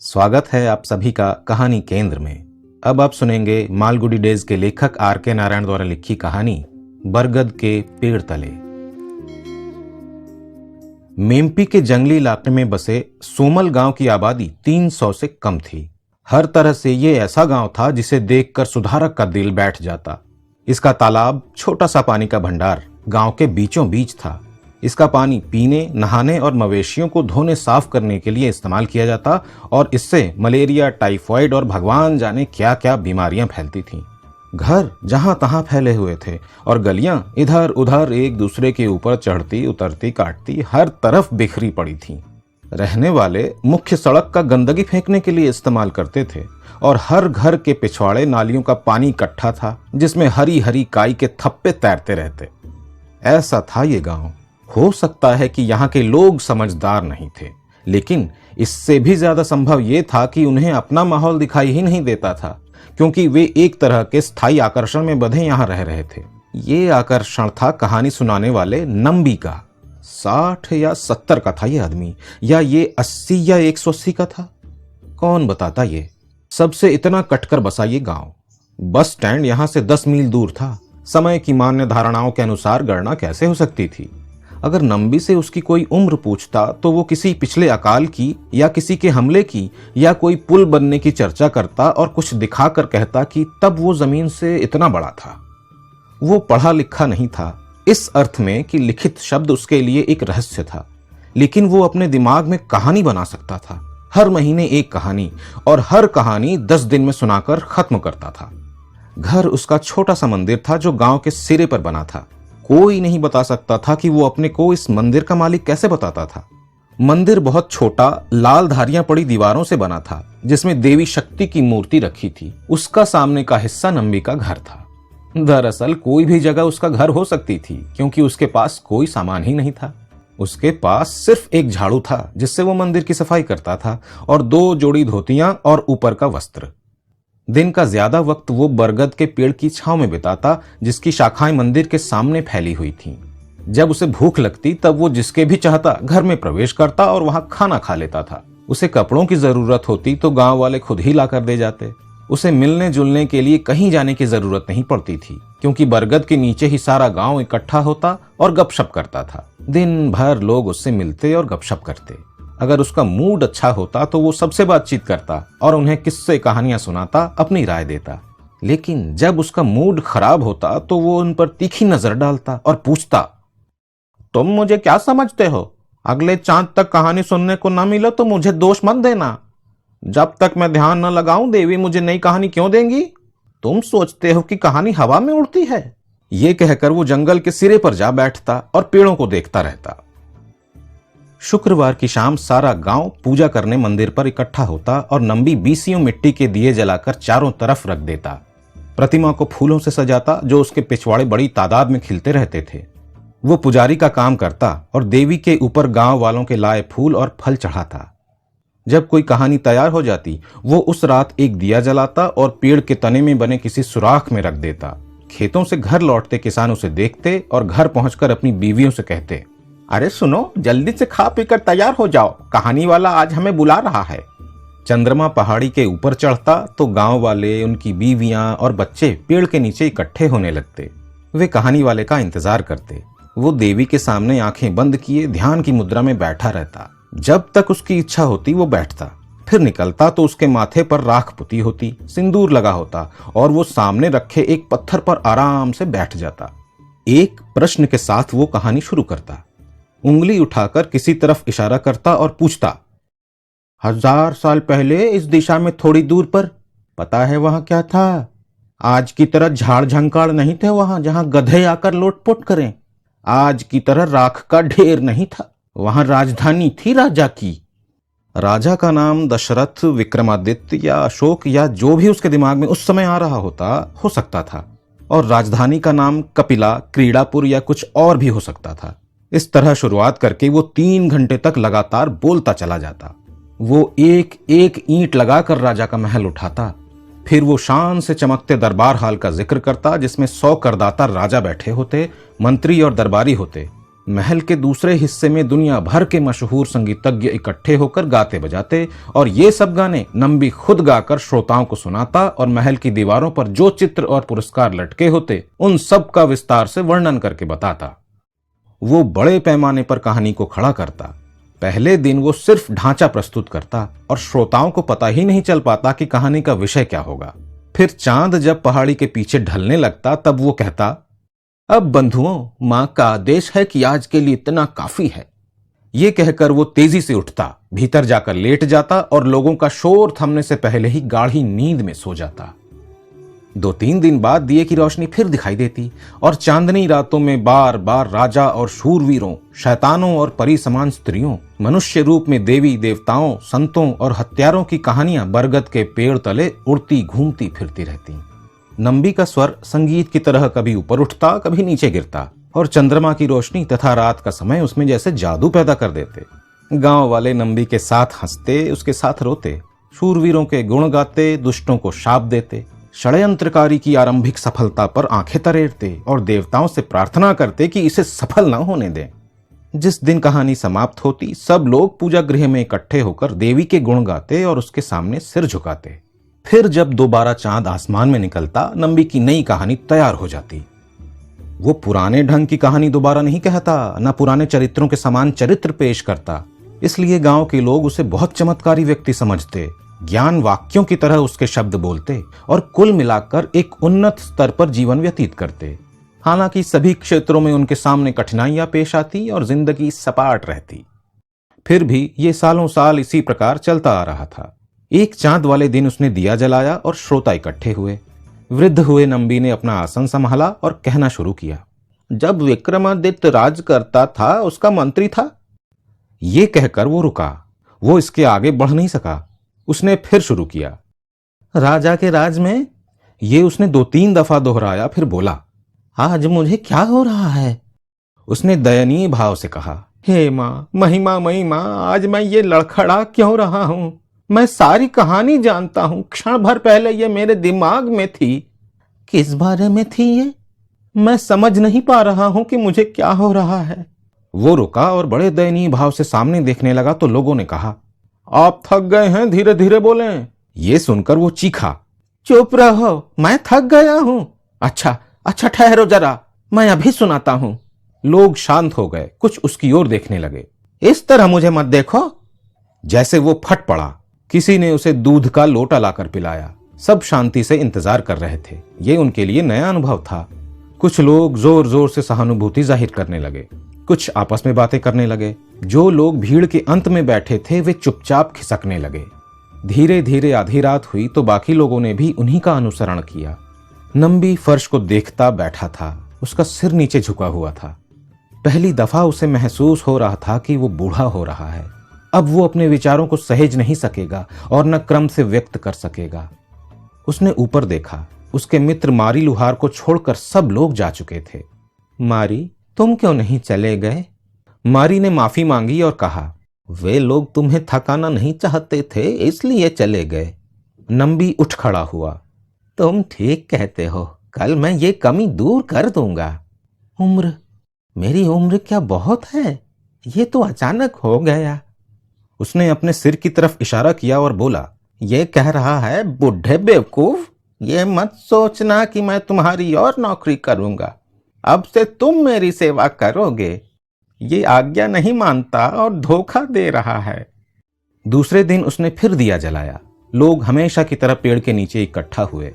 स्वागत है आप सभी का कहानी केंद्र में। अब आप सुनेंगे मालगुडी डेज के लेखक आर.के. नारायण द्वारा लिखी कहानी बरगद के पेड़ तले। मेम्पी के जंगली इलाके में बसे सोमल गांव की आबादी 300 से कम थी। हर तरह से ये ऐसा गांव था जिसे देखकर सुधारक का दिल बैठ जाता। इसका तालाब, छोटा सा पानी का भंडार गांव के बीचों बीच था। इसका पानी पीने, नहाने और मवेशियों को धोने साफ करने के लिए इस्तेमाल किया जाता और इससे मलेरिया, टाइफाइड और भगवान जाने क्या क्या बीमारियां फैलती थीं। घर जहां तहां फैले हुए थे और गलियां इधर उधर एक दूसरे के ऊपर चढ़ती उतरती काटती हर तरफ बिखरी पड़ी थीं। रहने वाले मुख्य सड़क का गंदगी फेंकने के लिए इस्तेमाल करते थे और हर घर के पिछवाड़े नालियों का पानी इकट्ठा था जिसमें हरी हरी काई के थप्पे तैरते रहते। ऐसा था ये गांव। हो सकता है कि यहाँ के लोग समझदार नहीं थे, लेकिन इससे भी ज्यादा संभव यह था कि उन्हें अपना माहौल दिखाई ही नहीं देता था, क्योंकि वे एक तरह के स्थायी आकर्षण में बंधे यहाँ रह रहे थे। ये आकर्षण था कहानी सुनाने वाले नंबी का। 60 या 70 का था ये आदमी, या ये 80 या 180 का था, कौन बताता। ये सबसे इतना कटकर बसा ये गांव। बस स्टैंड यहाँ से 10 मील दूर था। समय की मान्य धारणाओं के अनुसार गणना कैसे हो सकती थी? अगर नंबी से उसकी कोई उम्र पूछता तो वो किसी पिछले अकाल की या किसी के हमले की या कोई पुल बनने की चर्चा करता और कुछ दिखाकर कहता कि तब वो जमीन से इतना बड़ा था। वो पढ़ा लिखा नहीं था इस अर्थ में कि लिखित शब्द उसके लिए एक रहस्य था, लेकिन वो अपने दिमाग में कहानी बना सकता था। हर महीने एक कहानी, और हर कहानी 10 दिन में सुनाकर खत्म करता था। घर उसका छोटा सा मंदिर था जो गांव के सिरे पर बना था। कोई नहीं बता सकता था कि वो अपने को इस मंदिर का मालिक कैसे बताता था। मंदिर बहुत छोटा, लाल धारियां पड़ी दीवारों से बना था जिसमें देवी शक्ति की मूर्ति रखी थी। उसका सामने का हिस्सा नंबी का घर था। दरअसल कोई भी जगह उसका घर हो सकती थी, क्योंकि उसके पास कोई सामान ही नहीं था। उसके पास सिर्फ एक झाड़ू था जिससे वो मंदिर की सफाई करता था, और 2 जोड़ी धोतियां और ऊपर का वस्त्र। दिन का ज्यादा वक्त वो बरगद के पेड़ की छांव में बिताता जिसकी शाखाएं मंदिर के सामने फैली हुई थीं। जब उसे भूख लगती तब वो जिसके भी चाहता घर में प्रवेश करता और वहां खाना खा लेता था। उसे कपड़ों की जरूरत होती तो गांव वाले खुद ही लाकर दे जाते। उसे मिलने जुलने के लिए कहीं जाने की जरूरत नहीं पड़ती थी, क्योंकि बरगद के नीचे ही सारा गांव इकट्ठा होता और गपशप करता था। दिन भर लोग उससे मिलते और गपशप करते। अगर उसका मूड अच्छा होता तो वो सबसे बातचीत करता और उन्हें किस्से कहानियां सुनाता, अपनी राय देता। लेकिन जब उसका मूड खराब होता तो वो उन पर तीखी नजर डालता और पूछता, तुम मुझे क्या समझते हो? अगले चांद तक कहानी सुनने को ना मिले तो मुझे दोष मत देना। जब तक मैं ध्यान न लगाऊं देवी मुझे नई कहानी क्यों देंगी? तुम सोचते हो कि कहानी हवा में उड़ती है? ये कहकर वो जंगल के सिरे पर जा बैठता और पेड़ों को देखता रहता। शुक्रवार की शाम सारा गांव पूजा करने मंदिर पर इकट्ठा होता और नंबी 20 मिट्टी के दिए जलाकर चारों तरफ रख देता। प्रतिमा को फूलों से सजाता जो उसके पिछवाड़े बड़ी तादाद में खिलते रहते थे। वो पुजारी का काम करता और देवी के ऊपर गांव वालों के लाए फूल और फल चढ़ाता। जब कोई कहानी तैयार हो जाती वो उस रात एक दिया जलाता और पेड़ के तने में बने किसी सुराख में रख देता। खेतों से घर लौटते किसान उसे देखते और घर पहुंचकर अपनी बीवियों से कहते, अरे सुनो, जल्दी से खा पीकर तैयार हो जाओ, कहानी वाला आज हमें बुला रहा है। चंद्रमा पहाड़ी के ऊपर चढ़ता तो गांव वाले, उनकी बीवियां और बच्चे पेड़ के नीचे इकट्ठे होने लगते। वे कहानी वाले का इंतजार करते। वो देवी के सामने आंखें बंद किए ध्यान की मुद्रा में बैठा रहता। जब तक उसकी इच्छा होती वो बैठता, फिर निकलता तो उसके माथे पर राख पुती होती, सिंदूर लगा होता और वो सामने रखे एक पत्थर पर आराम से बैठ जाता। एक प्रश्न के साथ वो कहानी शुरू करता। उंगली उठाकर किसी तरफ इशारा करता और पूछता, 1000 साल पहले इस दिशा में थोड़ी दूर पर, पता है वहां क्या था? आज की तरह झाड़ झंकाड़ नहीं थे वहां जहां गधे आकर लोटपोट करें। आज की तरह राख का ढेर नहीं था। वहां राजधानी थी राजा की। राजा का नाम दशरथ, विक्रमादित्य या अशोक या जो भी उसके दिमाग में उस समय आ रहा होता हो सकता था, और राजधानी का नाम कपिला, क्रीड़ापुर या कुछ और भी हो सकता था। इस तरह शुरुआत करके वो 3 घंटे तक लगातार बोलता चला जाता। वो एक एक ईंट लगाकर राजा का महल उठाता। फिर वो शान से चमकते दरबार हाल का जिक्र करता जिसमें 100 करदाता राजा बैठे होते, मंत्री और दरबारी होते। महल के दूसरे हिस्से में दुनिया भर के मशहूर संगीतज्ञ इकट्ठे होकर गाते बजाते और ये सब गाने नंबी खुद गाकर श्रोताओं को सुनाता और महल की दीवारों पर जो चित्र और पुरस्कार लटके होते उन सब का विस्तार से वर्णन करके बताता। वो बड़े पैमाने पर कहानी को खड़ा करता। पहले दिन वो सिर्फ ढांचा प्रस्तुत करता और श्रोताओं को पता ही नहीं चल पाता कि कहानी का विषय क्या होगा। फिर चांद जब पहाड़ी के पीछे ढलने लगता तब वो कहता, अब बंधुओं, मां का आदेश है कि आज के लिए इतना काफी है। ये कहकर वो तेजी से उठता, भीतर जाकर लेट जाता और लोगों का शोर थमने से पहले ही गाढ़ी नींद में सो जाता। 2-3 दिन बाद दिए की रोशनी फिर दिखाई देती और चांदनी रातों में बार बार राजा और शूरवीरों, शैतानों और परी समान स्त्रियों, मनुष्य रूप में देवी देवताओं, संतों और हत्यारों की कहानियां बरगद के पेड़ तले उड़ती घूमती फिरती रहती। नंबी का स्वर संगीत की तरह कभी ऊपर उठता, कभी नीचे गिरता और चंद्रमा की रोशनी तथा रात का समय उसमें जैसे जादू पैदा कर देते। गांव वाले नंबी के साथ हंसते, उसके साथ रोते, शूरवीरों के गुण गाते, दुष्टों को शाप देते, षड्यंत्रकारी की आरंभिक सफलता पर आंखें तरेरते और देवताओं से प्रार्थना करते कि इसे सफल न होने दें। जिस दिन कहानी समाप्त होती सब लोग पूजा गृह में इकट्ठे होकर देवी के गुण गाते और उसके सामने सिर झुकाते। फिर जब दोबारा चांद आसमान में निकलता नंबी की नई कहानी तैयार हो जाती। वो पुराने ढंग की कहानी दोबारा नहीं कहता, न पुराने चरित्रों के समान चरित्र पेश करता। इसलिए गांव के लोग उसे बहुत चमत्कारी व्यक्ति समझते, ज्ञान वाक्यों की तरह उसके शब्द बोलते और कुल मिलाकर एक उन्नत स्तर पर जीवन व्यतीत करते। हालांकि सभी क्षेत्रों में उनके सामने कठिनाइयां पेश आती और जिंदगी सपाट रहती। फिर भी ये सालों साल इसी प्रकार चलता आ रहा था। एक चांद वाले दिन उसने दिया जलाया और श्रोता इकट्ठे हुए। वृद्ध हुए नंबी ने अपना आसन संभाला और कहना शुरू किया, जब विक्रमादित्य राज करता था उसका मंत्री था। ये कहकर वो रुका, वो इसके आगे बढ़ नहीं सका। उसने फिर शुरू किया, राजा के राज में। ये उसने 2-3 दफा दोहराया, फिर बोला, आज मुझे क्या हो रहा है। उसने दयनीय भाव से कहा, हे माँ, महिमामयी माँ, आज मैं ये लड़खड़ा क्यों रहा हूं। मैं सारी कहानी जानता हूं, क्षण भर पहले ये मेरे दिमाग में थी। किस बारे में थी ये? मैं समझ नहीं पा रहा हूं कि मुझे क्या हो रहा है। वो रुका और बड़े दयनीय भाव से सामने देखने लगा तो लोगों ने कहा, आप थक गए हैं, धीरे धीरे बोलें। ये सुनकर वो चीखा, चुप रहो, मैं थक गया हूं। अच्छा ठहरो जरा, मैं अभी सुनाता हूं। लोग शांत हो गए, कुछ उसकी ओर देखने लगे। इस तरह मुझे मत देखो। जैसे वो फट पड़ा। किसी ने उसे दूध का लोटा लाकर पिलाया। सब शांति से इंतजार कर रहे थे। ये उनके लिए नया अनुभव था। कुछ लोग जोर जोर से सहानुभूति जाहिर करने लगे, कुछ आपस में बातें करने लगे। जो लोग भीड़ के अंत में बैठे थे वे चुपचाप खिसकने लगे। धीरे धीरे आधी रात हुई तो बाकी लोगों ने भी उन्हीं का अनुसरण किया। नंबी फर्श को देखता बैठा था, उसका सिर नीचे झुका हुआ था। पहली दफा उसे महसूस हो रहा था कि वो बूढ़ा हो रहा है। अब वो अपने विचारों को सहेज नहीं सकेगा और न क्रम से व्यक्त कर सकेगा। उसने ऊपर देखा, उसके मित्र मारी लुहार को छोड़कर सब लोग जा चुके थे। मारी, तुम क्यों नहीं चले गए? मारी ने माफी मांगी और कहा, वे लोग तुम्हें थकाना नहीं चाहते थे इसलिए चले गए। नंबी उठ खड़ा हुआ, तुम ठीक कहते हो, कल मैं ये कमी दूर कर दूंगा। उम्र, मेरी उम्र क्या बहुत है? ये तो अचानक हो गया। उसने अपने सिर की तरफ इशारा किया और बोला, ये कह रहा है बुढ़े बेवकूफ, ये मत सोचना कि मैं तुम्हारी और नौकरी करूंगा। अब से तुम मेरी सेवा करोगे। ये आज्ञा नहीं मानता और धोखा दे रहा है। दूसरे दिन उसने फिर दिया जलाया। लोग हमेशा की तरह पेड़ के नीचे इकट्ठा हुए।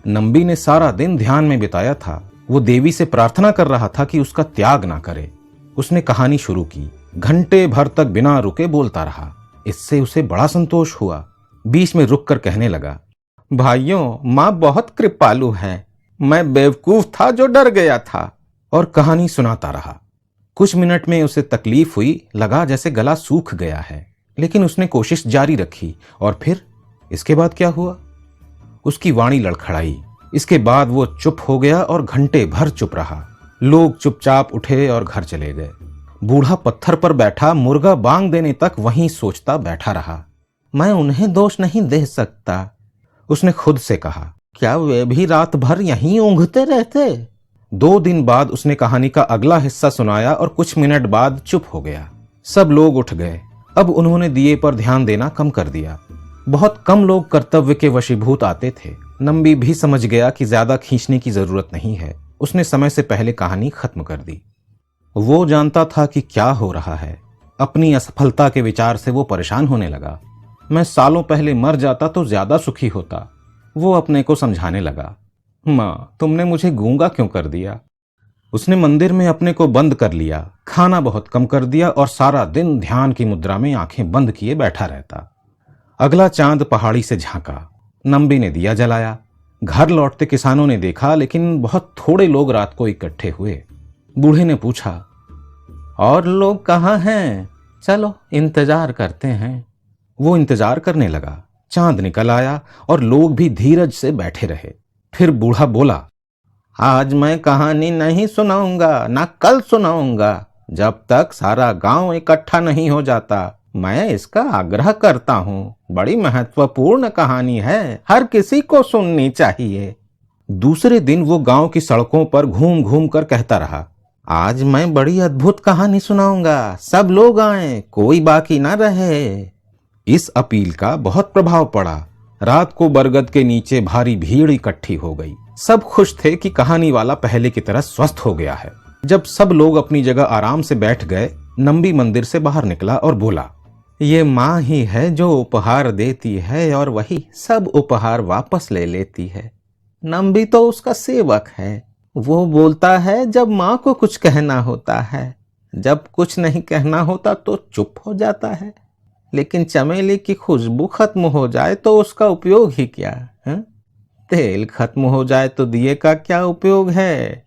नंबी ने सारा दिन ध्यान में बिताया था। वो देवी से प्रार्थना कर रहा था कि उसका त्याग ना करे। उसने कहानी शुरू की। घंटे भर तक बिना रुके बोलता रहा। इससे उसे बड़ा संतोष हुआ। बीच में रुककर कहने लगा, भाइयों, माँ बहुत कृपालु है। मैं बेवकूफ था जो डर गया था। और कहानी सुनाता रहा। कुछ मिनट में उसे तकलीफ हुई, लगा जैसे गला सूख गया है, लेकिन उसने कोशिश जारी रखी। और फिर इसके बाद क्या हुआ? उसकी वाणी लड़खड़ाई। इसके बाद वो चुप हो गया और घंटे भर चुप रहा। लोग चुपचाप उठे और घर चले गए। बूढ़ा पत्थर पर बैठा मुर्गा बांग देने तक वहीं सोचता बैठा रहा। मैं उन्हें दोष नहीं दे सकता, उसने खुद से कहा। क्या वे भी रात भर यहीं ऊँघते रहते? 2 दिन बाद उसने कहानी का अगला हिस्सा सुनाया और कुछ मिनट बाद चुप हो गया। सब लोग उठ गए। अब उन्होंने दिए पर ध्यान देना कम कर दिया। बहुत कम लोग कर्तव्य के वशीभूत आते थे। नंबी भी समझ गया कि ज्यादा खींचने की जरूरत नहीं है। उसने समय से पहले कहानी खत्म कर दी। वो जानता था कि क्या हो रहा है। अपनी असफलता के विचार से वो परेशान होने लगा। मैं सालों पहले मर जाता तो ज्यादा सुखी होता, वो अपने को समझाने लगा। माँ, तुमने मुझे गूंगा क्यों कर दिया? उसने मंदिर में अपने को बंद कर लिया, खाना बहुत कम कर दिया और सारा दिन ध्यान की मुद्रा में आंखें बंद किए बैठा रहता। अगला चांद पहाड़ी से झांका। नंबी ने दिया जलाया। घर लौटते किसानों ने देखा, लेकिन बहुत थोड़े लोग रात को इकट्ठे हुए। बूढ़े ने पूछा, और लोग कहाँ हैं? चलो इंतजार करते हैं। वो इंतजार करने लगा। चांद निकल आया और लोग भी धीरज से बैठे रहे। फिर बूढ़ा बोला, आज मैं कहानी नहीं सुनाऊंगा, ना कल सुनाऊंगा, जब तक सारा गांव इकट्ठा नहीं हो जाता। मैं इसका आग्रह करता हूँ, बड़ी महत्वपूर्ण कहानी है, हर किसी को सुननी चाहिए। दूसरे दिन वो गांव की सड़कों पर घूम घूम कर कहता रहा, आज मैं बड़ी अद्भुत कहानी सुनाऊंगा, सब लोग आए, कोई बाकी ना रहे। इस अपील का बहुत प्रभाव पड़ा। रात को बरगद के नीचे भारी भीड़ इकट्ठी हो गई। सब खुश थे कि कहानी वाला पहले की तरह स्वस्थ हो गया है। जब सब लोग अपनी जगह आराम से बैठ गए, नंबी मंदिर से बाहर निकला और बोला, ये माँ ही है जो उपहार देती है और वही सब उपहार वापस ले लेती है। नंबी तो उसका सेवक है। वो बोलता है जब माँ को कुछ कहना होता है, जब कुछ नहीं कहना होता तो चुप हो जाता है। लेकिन चमेली की खुशबू खत्म हो जाए तो उसका उपयोग ही क्या है? तेल खत्म हो जाए तो दिए का क्या उपयोग है?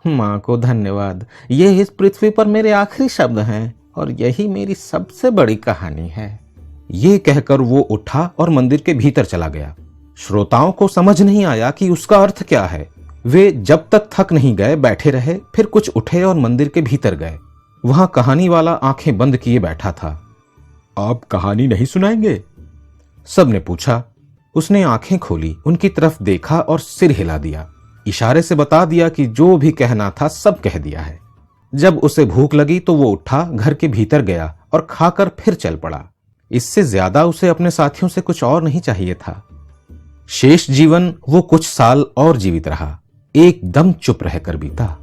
माँ को धन्यवाद, ये इस पृथ्वी पर मेरे आखिरी शब्द हैं और यही मेरी सबसे बड़ी कहानी है। ये कहकर वो उठा और मंदिर के भीतर चला गया। श्रोताओं को समझ नहीं आया कि उसका अर्थ क्या है। वे जब तक थक नहीं गए बैठे रहे। फिर कुछ उठे और मंदिर के भीतर गए। वहां कहानी वाला आंखें बंद किए बैठा था। आप कहानी नहीं सुनाएंगे? सब ने पूछा। उसने आंखें खोली, उनकी तरफ देखा और सिर हिला दिया। इशारे से बता दिया कि जो भी कहना था सब कह दिया है। जब उसे भूख लगी तो वो उठा, घर के भीतर गया और खाकर फिर चल पड़ा। इससे ज्यादा उसे अपने साथियों से कुछ और नहीं चाहिए था। शेष जीवन वो कुछ साल और जीवित रहा, एकदम चुप रहकर बीता।